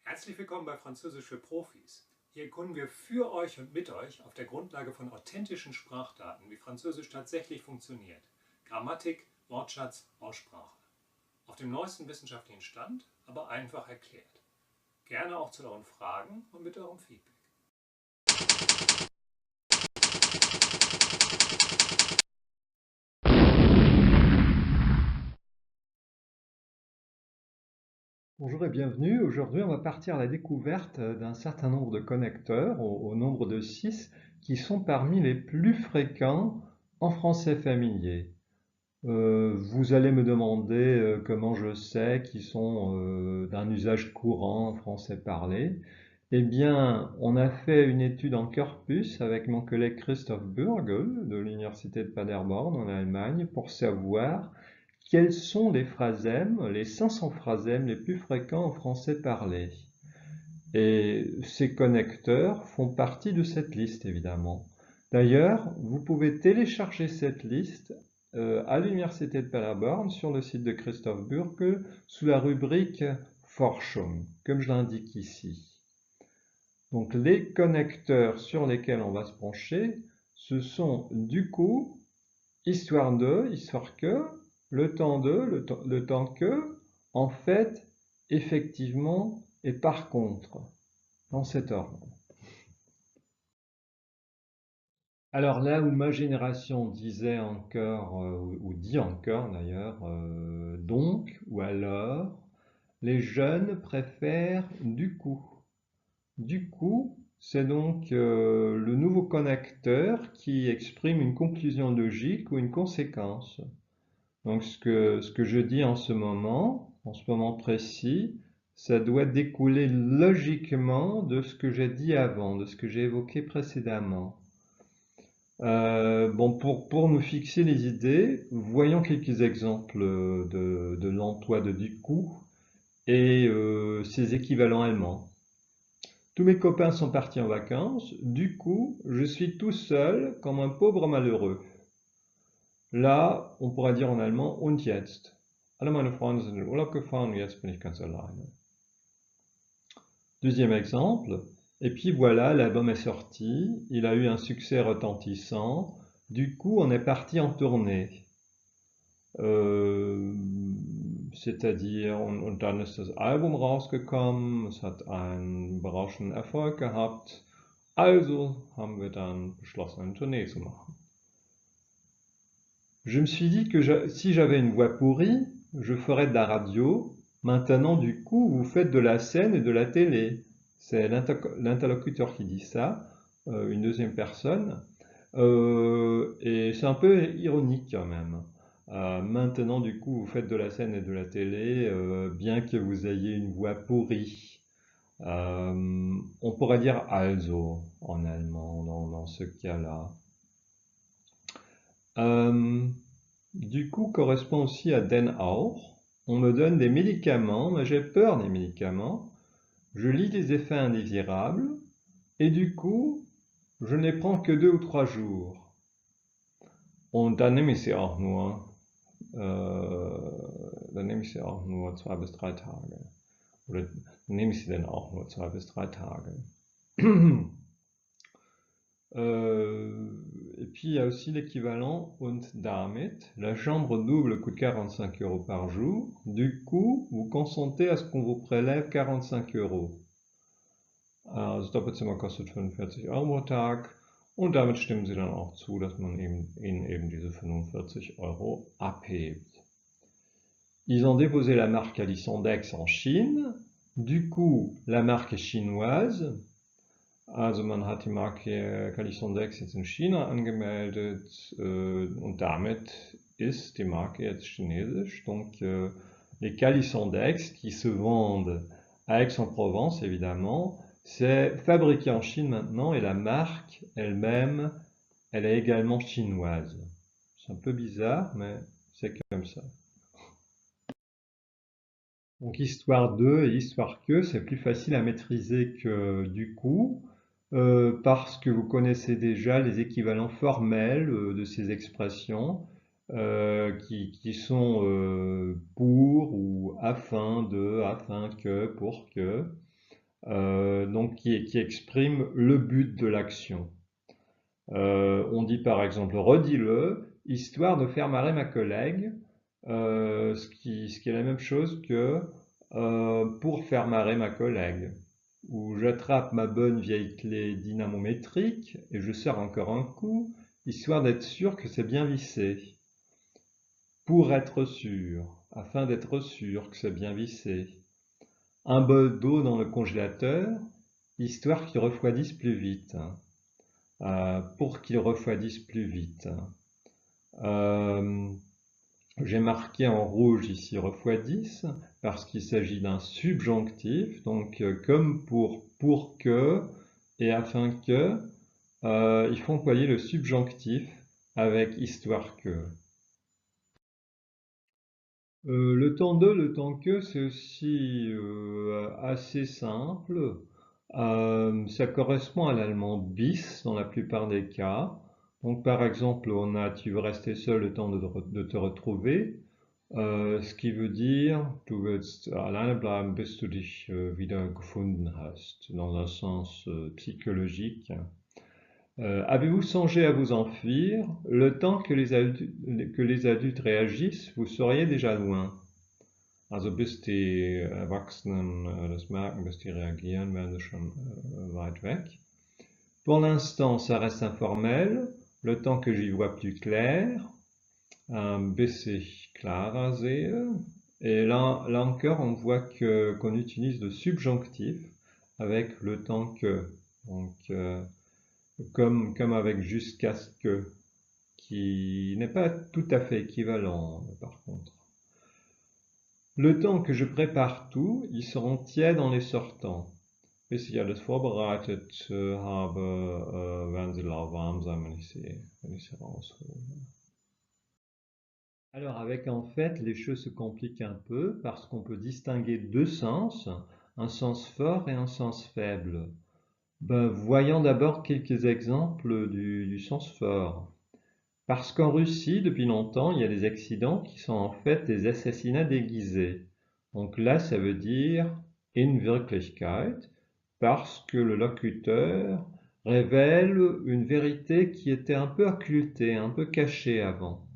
Herzlich willkommen bei Französisch für Profis. Hier erkunden wir für euch und mit euch auf der Grundlage von authentischen Sprachdaten, wie Französisch tatsächlich funktioniert. Grammatik, Wortschatz, Aussprache. Auf dem neuesten wissenschaftlichen Stand, aber einfach erklärt. Gerne auch zu euren Fragen und mit eurem Feedback. Bonjour et bienvenue. Aujourd'hui, on va partir à la découverte d'un certain nombre de connecteurs, au nombre de 6, qui sont parmi les plus fréquents en français familier. Vous allez me demander comment je sais qu'ils sont d'un usage courant en français parlé. Eh bien, on a fait une étude en corpus avec mon collègue Christoph Bürgel de l'Université de Paderborn en Allemagne pour savoir quels sont les phrasèmes, les 500 phrasèmes les plus fréquents en français parlé. Et ces connecteurs font partie de cette liste, évidemment. D'ailleurs, vous pouvez télécharger cette liste à l'Université de Paderborn sur le site de Christoph Bürgel sous la rubrique Forschung, comme je l'indique ici. Donc les connecteurs sur lesquels on va se pencher, ce sont du coup, histoire de, histoire que, le temps de, le temps que, en fait, effectivement et par contre, dans cet ordre. Alors là où ma génération disait encore, ou dit encore d'ailleurs, donc ou alors, les jeunes préfèrent du coup. Du coup, c'est donc le nouveau connecteur qui exprime une conclusion logique ou une conséquence. Donc ce que je dis en ce moment précis, ça doit découler logiquement de ce que j'ai dit avant, de ce que j'ai évoqué précédemment. Bon, pour nous fixer les idées, voyons quelques exemples de l'emploi de du coup et ses équivalents allemands. Tous mes copains sont partis en vacances, du coup, je suis tout seul comme un pauvre malheureux. Là, on pourrait dire en allemand und jetzt. Alle meine Freunde sind in den Urlaub gefahren und jetzt bin ich ganz alleine. Deuxième exemple, et puis voilà, l'album est sorti, il a eu un succès retentissant, du coup on est parti en tournée. C'est-à-dire, und dann ist das Album rausgekommen, es hat einen berauschenden Erfolg gehabt, also haben wir dann beschlossen, eine Tournee zu machen. Je me suis dit que si j'avais une voix pourrie, je ferais de la radio. Maintenant, du coup, vous faites de la scène et de la télé. C'est l'interlocuteur qui dit ça, une deuxième personne. Et c'est un peu ironique quand même. Maintenant, du coup, vous faites de la scène et de la télé, bien que vous ayez une voix pourrie. On pourrait dire also en allemand dans ce cas-là. Du coup, correspond aussi à den auch. On me donne des médicaments, mais j'ai peur des médicaments. Je lis des effets indésirables, et du coup, je ne les prends que 2 ou 3 jours. Und dann nehme ich sie auch nur, dann nehme ich sie auch nur 2 bis 3 Tage. Oder nehme ich sie denn auch nur 2 bis 3 Tage. Et puis il y a aussi l'équivalent und damit. La chambre double coûte 45 € par jour. Du coup, vous consentez à ce qu'on vous prélève 45 €. Also das Doppelzimmer kostet 45 € pro Tag. Und damit stimmen Sie dann auch zu, dass man Ihnen eben diese 45 € abhebt. Ils ont déposé la marque Alisondex en Chine. Du coup, la marque est chinoise. Also man hat die Marke Alisondex jetzt in China angemeldet und damit ist die Marke jetzt chinesisch. Donc les Alisondex qui se vendent à Aix-en-Provence évidemment, c'est fabriqué en Chine maintenant et la marque elle-même, elle est également chinoise. C'est un peu bizarre, mais c'est comme ça. Donc histoire de et histoire que, c'est plus facile à maîtriser que du coup, parce que vous connaissez déjà les équivalents formels de ces expressions qui sont pour ou afin de, afin que, pour que. donc qui exprime le but de l'action. On dit par exemple redis-le, histoire de faire marrer ma collègue, ce qui est la même chose que pour faire marrer ma collègue. Ou j'attrape ma bonne vieille clé dynamométrique et je serre encore un coup, histoire d'être sûr que c'est bien vissé. Pour être sûr, afin d'être sûr que c'est bien vissé. Un bol d'eau dans le congélateur, histoire qu'il refroidisse plus vite. Pour qu'il refroidisse plus vite. J'ai marqué en rouge ici refroidisse parce qu'il s'agit d'un subjonctif, donc comme pour que et afin que, il faut employer le subjonctif avec histoire que. Le temps de, le temps que, c'est aussi assez simple. Ça correspond à l'allemand bis dans la plupart des cas. Donc par exemple, on a tu veux rester seul le temps de te retrouver, ce qui veut dire du willst alleine bleiben bis du dich wieder gefunden hast, dans un sens psychologique. Avez-vous songé à vous enfuir? Le temps que les adultes réagissent, vous seriez déjà loin. Also bis die Erwachsenen das merken, bis die reagieren, werden sie schon weit weg. Pour l'instant, ça reste informel, le temps que j'y vois plus clair, bis ich klarer sehe. Et là encore, on voit qu'on utilise le subjonctif avec le temps que. Donc, comme avec jusqu'à ce que, qui n'est pas tout à fait équivalent par contre. Le temps que je prépare tout, ils seront tièdes en les sortant. Bis ich alles vorbereitet habe, werden sie lauwarm sein, wenn ich sie raushole. Alors avec en fait, les choses se compliquent un peu parce qu'on peut distinguer deux sens, un sens fort et un sens faible. Voyons d'abord quelques exemples du sens fort. Parce qu'en Russie, depuis longtemps, il y a des accidents qui sont en fait des assassinats déguisés. Donc là, ça veut dire in Wirklichkeit, parce que le locuteur révèle une vérité qui était un peu occultée, un peu cachée avant.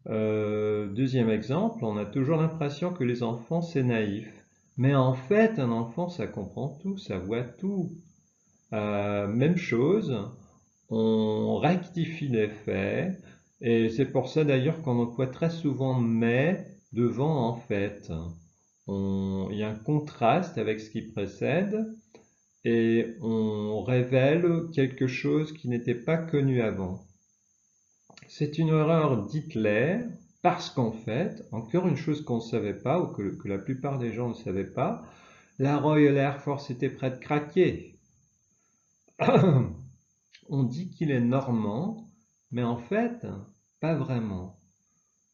Deuxième exemple, on a toujours l'impression que les enfants, c'est naïf. Mais en fait, un enfant, ça comprend tout, ça voit tout. Même chose, on rectifie les faits, et c'est pour ça d'ailleurs qu'on emploie très souvent mais devant en fait. Il y a un contraste avec ce qui précède, et on révèle quelque chose qui n'était pas connu avant. C'est une erreur d'Hitler, parce qu'en fait, encore une chose qu'on ne savait pas, ou que la plupart des gens ne savaient pas, la Royal Air Force était prête de craquer. On dit qu'il est normand, mais en fait, pas vraiment.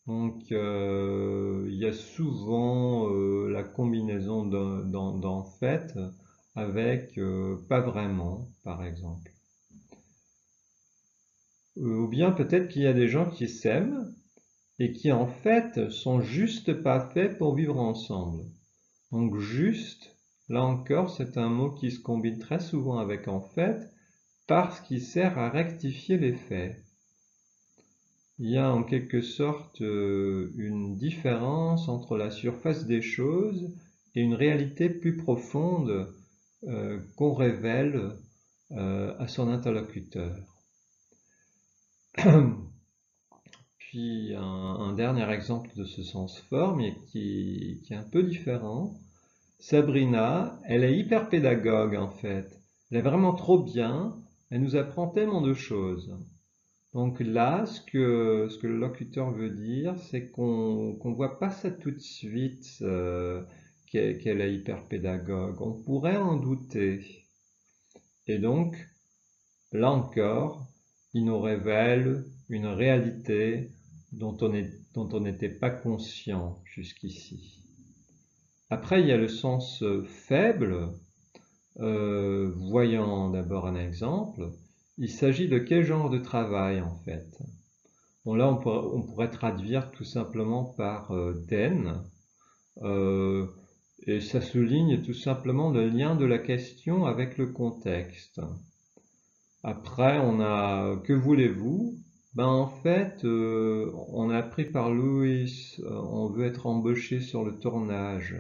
Donc, il y a souvent la combinaison d'en fait avec pas vraiment, par exemple. Ou bien peut-être qu'il y a des gens qui s'aiment et qui en fait sont juste pas faits pour vivre ensemble. Donc juste, là encore, c'est un mot qui se combine très souvent avec en fait, parce qu'il sert à rectifier les faits. Il y a en quelque sorte une différence entre la surface des choses et une réalité plus profonde qu'on révèle à son interlocuteur. Puis un dernier exemple de ce sens fort, mais qui est un peu différent. Sabrina, elle est hyper pédagogue en fait. Elle est vraiment trop bien. Elle nous apprend tellement de choses. Donc là, ce que le locuteur veut dire, c'est qu'on ne voit pas ça tout de suite, qu'elle est hyper pédagogue. On pourrait en douter. Et donc, là encore, il nous révèle une réalité dont on n'était pas conscient jusqu'ici. Après, il y a le sens faible. Voyons d'abord un exemple. Il s'agit de quel genre de travail en fait? Bon là, on pourrait traduire tout simplement par den. Et ça souligne tout simplement le lien de la question avec le contexte. Après, on a « Que voulez-vous » Ben en fait, on a appris par Louis, on veut être embauché sur le tournage.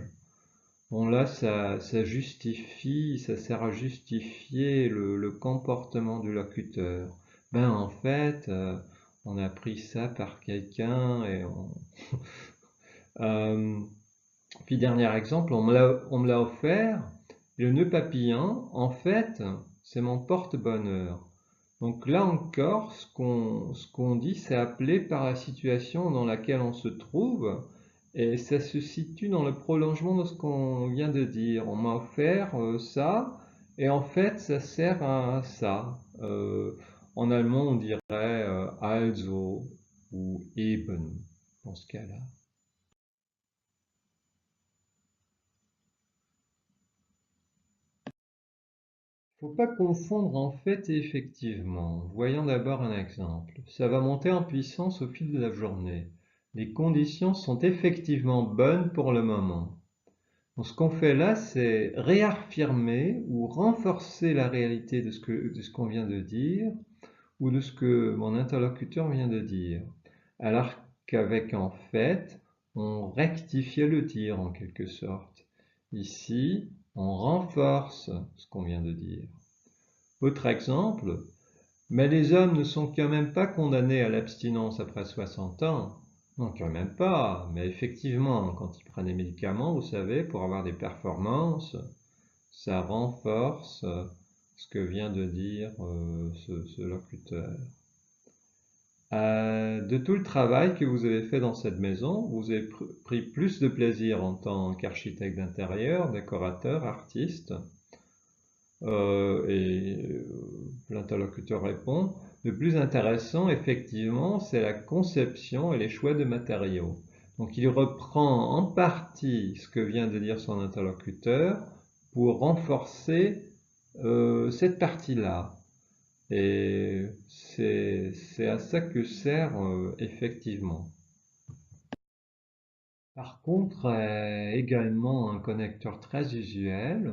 Bon là, ça justifie, ça sert à justifier le comportement du locuteur. Ben en fait, on a appris ça par quelqu'un et on... Euh, Puis dernier exemple, on me l'a offert. Le nœud papillon, en fait, c'est mon porte-bonheur. Donc là encore, ce qu'on dit, c'est appelé par la situation dans laquelle on se trouve, et ça se situe dans le prolongement de ce qu'on vient de dire. On m'a offert ça, et en fait, ça sert à ça. En allemand, on dirait also ou eben dans ce cas-là. Faut pas confondre en fait et effectivement. Voyons d'abord un exemple. Ça va monter en puissance au fil de la journée. Les conditions sont effectivement bonnes pour le moment. Donc, ce qu'on fait là, c'est réaffirmer ou renforcer la réalité de ce qu'on vient de dire ou de ce que mon interlocuteur vient de dire. Alors qu'avec en fait, on rectifiait le tir en quelque sorte. Ici, on renforce ce qu'on vient de dire. Autre exemple, mais les hommes ne sont quand même pas condamnés à l'abstinence après 60 ans. Non, quand même pas. Mais effectivement, quand ils prennent des médicaments, vous savez, pour avoir des performances, ça renforce ce que vient de dire ce locuteur. De tout le travail que vous avez fait dans cette maison, vous avez pris plus de plaisir en tant qu'architecte d'intérieur, décorateur, artiste. L'interlocuteur répond, le plus intéressant, effectivement, c'est la conception et les choix de matériaux. Donc il reprend en partie ce que vient de dire son interlocuteur pour renforcer cette partie-là. Et c'est à ça que sert effectivement. Par contre, également un connecteur très usuel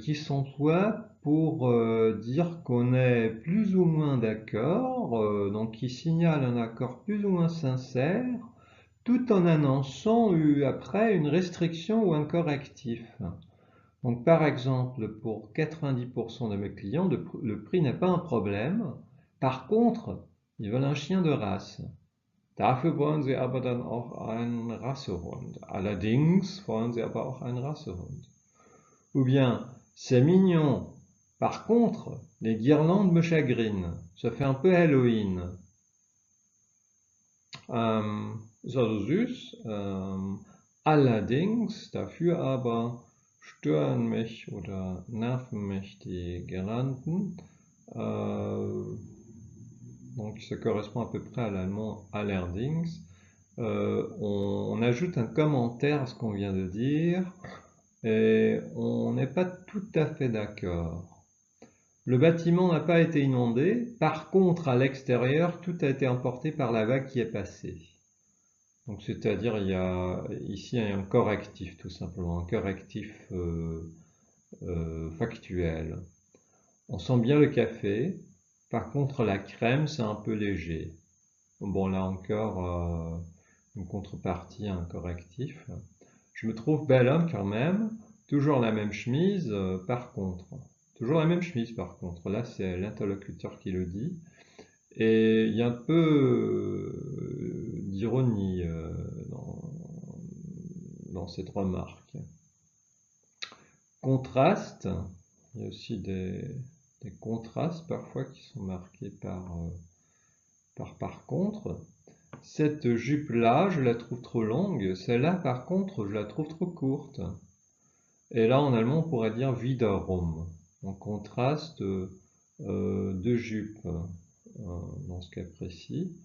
qui s'emploie pour dire qu'on est plus ou moins d'accord, donc qui signale un accord plus ou moins sincère, tout en annonçant après une restriction ou un correctif. Donc par exemple, pour 90% de mes clients, le prix n'est pas un problème. Par contre, ils veulent un chien de race. Dafür wollen sie aber dann auch einen Rassehund. Allerdings wollen sie aber auch einen Rassehund. Ou bien, c'est mignon. Par contre, les guirlandes me chagrinent. Ça fait un peu Halloween. Ist also süß. Allerdings, dafür aber stören mich oder nerven mich die Girlanden. Donc ça correspond à peu près à l'allemand allerdings. On ajoute un commentaire à ce qu'on vient de dire. Et on n'est pas tout à fait d'accord. Le bâtiment n'a pas été inondé, par contre à l'extérieur, tout a été emporté par la vague qui est passée. Donc c'est-à-dire il y a ici un correctif tout simplement, un correctif factuel. On sent bien le café, par contre la crème c'est un peu léger. Bon là encore une contrepartie, un correctif. Je me trouve bel homme quand même, toujours la même chemise par contre. Toujours la même chemise par contre, là c'est l'interlocuteur qui le dit. Et il y a un peu d'ironie dans cette remarque. Contraste, il y a aussi des contrastes parfois qui sont marqués par contre. Cette jupe-là, je la trouve trop longue. Celle-là, par contre, je la trouve trop courte. Et là, en allemand, on pourrait dire wiederum. On contraste deux jupes dans ce cas précis.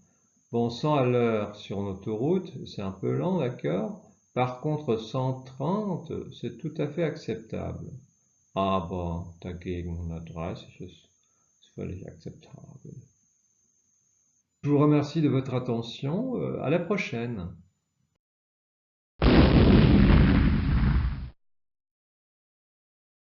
Bon, 100 à l'heure sur une autoroute, c'est un peu lent, d'accord. Par contre, 130, c'est tout à fait acceptable. Aber dagegen 130 ist völlig akzeptabel. Je vous remercie de votre attention. À la prochaine.